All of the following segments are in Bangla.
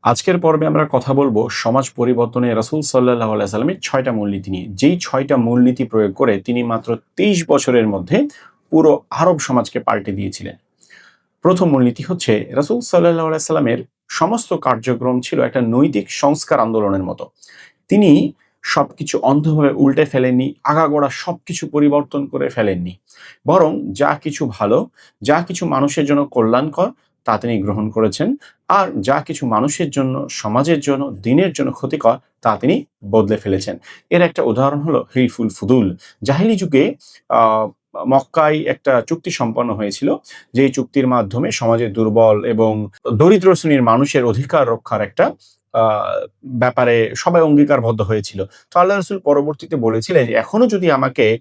আজকের পর্বে আমরা কথা বলবো সমাজ পরিবর্তনে রাসূল সাল্লাল্লাহু আলাইহি সাল্লামের ৬টা মূলনীতি নিয়ে। যেই ৬টা মূলনীতি প্রয়োগ করে তিনি মাত্র ২৩ বছরের মধ্যে পুরো আরব সমাজকে পাল্টে দিয়েছিলেন। প্রথম মূলনীতি হচ্ছে রাসূল সাল্লাল্লাহু আলাইহি সাল্লামের সমস্ত কার্যক্রম ছিল একটা নৈতিক সংস্কার আন্দোলনের মতো। তিনি সবকিছু অন্ধভাবে উল্টে ফেলেননি, আগাগোড়া সবকিছু পরিবর্তন করে ফেলেননি। বরং যা কিছু ভালো, যা কিছু মানুষের জন্য কল্যাণকর তা তিনি গ্রহণ করেছেন। আর যা কিছু মানুষের জন্য, সমাজের জন্য, দিনের জন্য ক্ষতিকর তা তিনি বদলে ফেলেছেন। এর একটা উদাহরণ হলো হিলফুল ফুদুল। জাহেলি যুগে আ মক্কায় একটা চুক্তি সম্পন্ন হয়েছিল। যেই চুক্তির মাধ্যমে সমাজের দুর্বল এবং দরিদ্র শ্রেণীর মানুষের অধিকার রক্ষার একটা আ ব্যাপারে সবাই অঙ্গীকারবদ্ধ হয়েছিল। তো আল্লাহ রাসূল পরবর্তীতে বলেছিলেন যে, "এখনো যদি আমাকে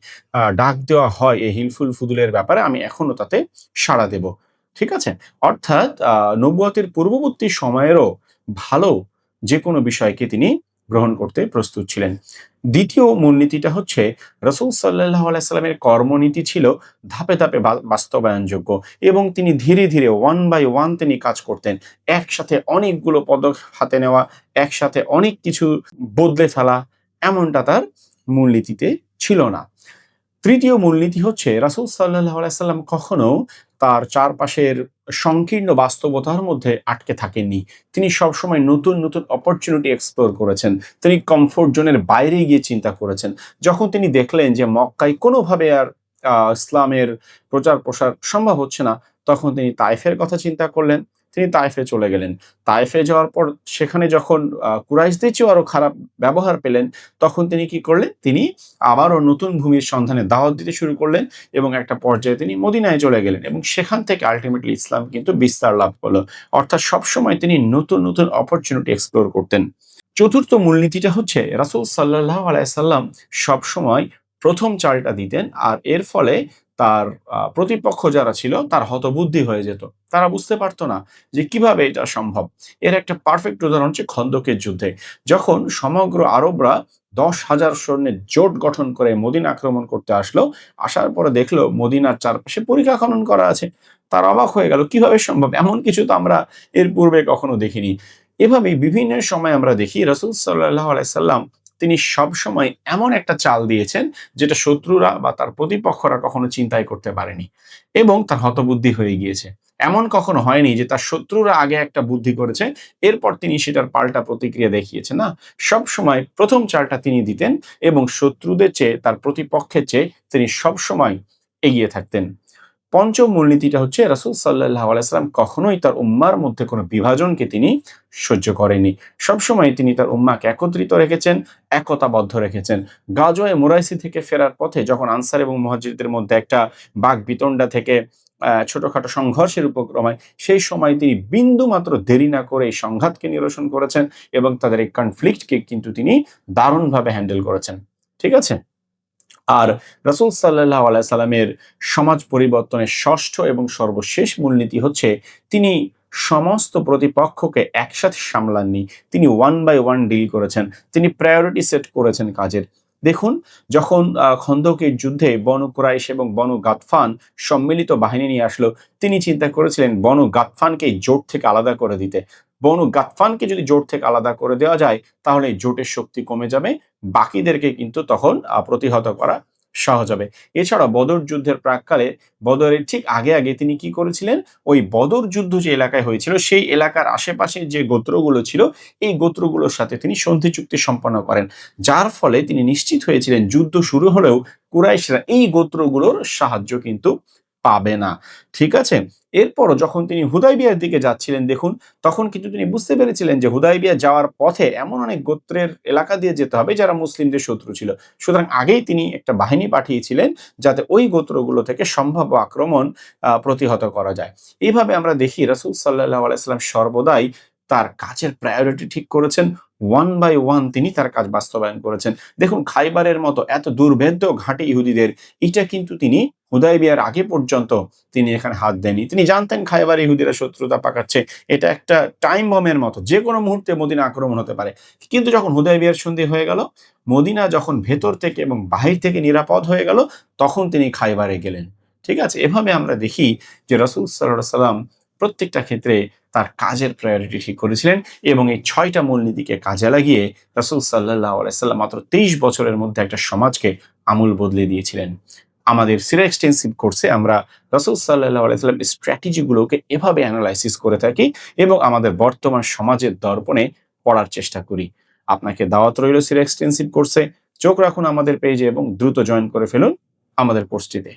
ডাক দেওয়া হয় এই হিলফুল ফুদুলের ব্যাপারে আমি এখনো তাতে সাড়া দেব।" ঠিক আছে? অর্থাৎ নবুয়তের পূর্ববর্তী সময়েরও ভালো যেকোনো বিষয়কে তিনি গ্রহণ করতে প্রস্তুত ছিলেন। দ্বিতীয় মূলনীতিটা হচ্ছে রাসূল সাল্লাল্লাহু আলাইহি সাল্লামের কর্মনীতি ছিল ধাপে, ধাপে বাস্তবায়নযোগ্য এবং তিনি ধীরে, ধীরে one by one তিনি কাজ করতেন। একসাথে অনেকগুলো পদক হাতে নেওয়া, একসাথে অনেক কিছু বদলে ফেলা এমনটা তার মূলনীতিতে ছিল না। তৃতীয় মূলনীতি হচ্ছে রাসূল সাল্লাল্লাহু আলাইহি সাল্লাম কখনো তার চারপাশের সংকীর্ণ বাস্তবতার মধ্যে আটকে থাকেননি। তিনি সবসময় নতুন, নতুন অপরচুনিটি এক্সপ্লোর করেছেন। তিনি কমফোর্ট জোনের বাইরে গিয়ে চিন্তা করেছেন। যখন তিনি দেখলেন যে মক্কায় কোনোভাবে আর ইসলামের প্রচার-প্রসার সম্ভব হচ্ছে না, তখন তিনি তায়েফের কথা চিন্তা করলেন। তিনি তায়েফে চলে গেলেন। তায়েফে যাওয়ার পর সেখানে যখন কুরাইশদের চেয়েও আরো খারাপ ব্যবহার পেলেন, তখন তিনি কি করলেন? তিনি আবারও নতুন ভূমির সন্ধানে দাওয়াত দিতে শুরু করলেন এবং একটা পর্যায়ে তিনি মদিনায় চলে গেলেন এবং সেখান থেকে আল্টিমেটলি ইসলাম কিন্তু বিস্তার লাভ করলো। অর্থাৎ সবসময় তিনি নতুন, নতুন অপরচুনিটি এক্সপ্লোর করতেন। চতুর্থ মূলনীতিটা হচ্ছে রাসূল সাল্লাল্লাহু আলাইহি সাল্লাম সবসময় ১ম চালটা দিতেন আর এর ফলে তার প্রতিপক্ষ যারা ছিল তার হতবুদ্ধি হয়ে যেত। তারা বুঝতে পারত না যে কিভাবে এটা সম্ভব। এর একটা পারফেক্ট উদাহরণ হচ্ছে খন্দকের যুদ্ধে। যখন সমগ্র আরবরা ১০,০০০ সৈন্যের জোট গঠন করে মদিনা আক্রমণ করতে আসলো, আসার পরে দেখলো মদিনার চারপাশে পরিখা খনন করা আছে। তারা অবাক হয়ে গেল, কিভাবে সম্ভব? এমন কিছু তো আমরা এর পূর্বে কখনো দেখিনি। এভাবেই বিভিন্ন সময় আমরা দেখি রাসূল সাল্লাল্লাহু আলাইহি সাল্লাম তিনি সবসময় এমন একটা চাল দিয়েছেন যেটা শত্রুরা বা তার প্রতিপক্ষরা কখনো চিন্তাই করতে পারেনি এবং তার হতবুদ্ধি হয়ে গিয়েছে। এমন কখনো হয়নি যে তার শত্রুরা আগে একটা বুদ্ধি করেছে, এরপর তিনি সেটার পাল্টা প্রতিক্রিয়া দেখিয়েছেন। না, সবসময় ১ম চালটা তিনি দিতেন এবং শত্রুদের চেয়ে, তার প্রতিপক্ষের চেয়ে তিনি সবসময় এগিয়ে থাকতেন। পঞ্চম মূলনীতিটা হচ্ছে রাসূল সাল্লাল্লাহু আলাইহি সাল্লাম কখনোই তার উম্মার মধ্যে কোনো বিভাজনকে তিনি সহ্য করেননি। সবসময় তিনি তার উম্মাকে একত্রিত রেখেছেন, একতাবদ্ধ রেখেছেন। গাজওয়ে মুরাইসি থেকে ফেরার পথে যখন আনসার এবং মুহাজিরদের মধ্যে একটা বাকবিতণ্ডা থেকে ছোটখাটো সংঘর্ষের উপক্রম হয়, সেই সময় তিনি বিন্দুমাত্র দেরি না করে এই সংঘাতকে নিরসন করেছেন এবং তাদের এই কনফ্লিক্টকে কিন্তু তিনি দারুণভাবে হ্যান্ডেল করেছেন। ঠিক আছে? আর রাসূল সাল্লাল্লাহু আলাইহি সাল্লামের সমাজ পরিবর্তনের ৬ষ্ঠ এবং সর্বশেষ মূলনীতি হচ্ছে তিনি সমস্ত প্রতিপক্ষকে একসাথে সামলাননি। তিনি one by one ডিল করেছেন। তিনি প্রায়োরিটি সেট করেছেন কাজের। দেখুন, যখন খন্দকের যুদ্ধে বনু কুরাইশ এবং বনু গাতফান সম্মিলিত বাহিনী নিয়ে আসলো, তিনি চিন্তা করেছিলেন বনু গাতফানকে এই জোট থেকে আলাদা করে দিতে। বনু গাতফানকে যদি জোট থেকে আলাদা করে দেওয়া যায়, তাহলে এই জোটের শক্তি কমে যাবে। বাকিদেরকে কিন্তু তখন প্রতিহত করা সহজ হবে। এছাড়া বদর যুদ্ধের প্রাক্কালে বদরের ঠিক আগে, আগে তিনি কি করেছিলেন? ওই বদর যুদ্ধ যে এলাকায় হয়েছিল সেই এলাকার আশেপাশে যে গোত্রগুলো ছিল, এই গোত্রগুলোর সাথে তিনি সন্ধি চুক্তি সম্পন্ন করেন। যার ফলে তিনি নিশ্চিত হয়েছিলেন যুদ্ধ শুরু হলেও কুরাইশরা এই গোত্রগুলোর সাহায্য কিন্তু পাবে না। ঠিক আছে? এরপরও যখন তিনি হুদায়বিয়ার দিকে যাচ্ছিলেন দেখুন, তখন কিন্তু তিনি বুঝতে পেরেছিলেন যে হুদায়বিয়া যাওয়ার পথে এমন অনেক গোত্রের এলাকা দিয়ে যেতে হবে যারা মুসলিমদের শত্রু ছিল। সুতরাং আগেই তিনি একটা বাহিনী পাঠিয়েছিলেন যাতে ওই গোত্রগুলো থেকে সম্ভাব্য আক্রমণ প্রতিহত করা যায়। এভাবে আমরা দেখি রাসূল সাল্লাল্লাহু আলাইহি সাল্লাম সর্বদাই তার কাজের প্রায়োরিটি ঠিক করেছেন। one by one তিনি তার কাজ বাস্তবায়ন করেছেন। দেখুন, খাইবারের মতো এত দুর্ভেদ্য ঘাঁটি ইহুদিদের, এটা কিন্তু তিনি হুদায়বিয়ার আগে পর্যন্ত তিনি এখানে হাত দেননি। তিনি জানতেন খাইবার ইহুদিরা শত্রুতা পাকাচ্ছে। এটা একটা টাইম বমের মতো। যেকোনো মুহূর্তে মদিনা আক্রমণ হতে পারে। কিন্তু যখন হুদায়বিয়ার সন্ধি হয়ে গেল, মদিনা যখন ভেতর থেকে এবং বাহির থেকে নিরাপদ হয়ে গেল, তখন তিনি খাইবারে গেলেন। ঠিক আছে? এভাবে আমরা দেখি যে রাসূল সাল্লাল্লাহু আলাইহি সাল্লাম প্রত্যেকটা ক্ষেত্রে তার কাজের প্রায়োরিটি ঠিক করেছিলেন এবং এই 6টা মূলনীতিকে কাজে লাগিয়ে রাসূল সাল্লাল্লাহু আলাইহি সাল্লাম মাত্র 23 বছরের মধ্যে একটা সমাজকে আমূল বদলে দিয়েছিলেন। আমাদের সিরা এক্সটেন্সিভ কোর্সে আমরা রাসূল সাল্লাল্লাহু আলাইহি সাল্লামের স্ট্র্যাটেজিগুলোকে এভাবে অ্যানালাইসিস করে থাকি এবং আমাদের বর্তমান সমাজের দর্পণে পড়ার চেষ্টা করি। আপনাকে দাওয়াত রইল সিরা এক্সটেন্সিভ কোর্সে। চোখ রাখুন আমাদের পেজে এবং দ্রুত জয়েন করে ফেলুন আমাদের কোর্সটিতে।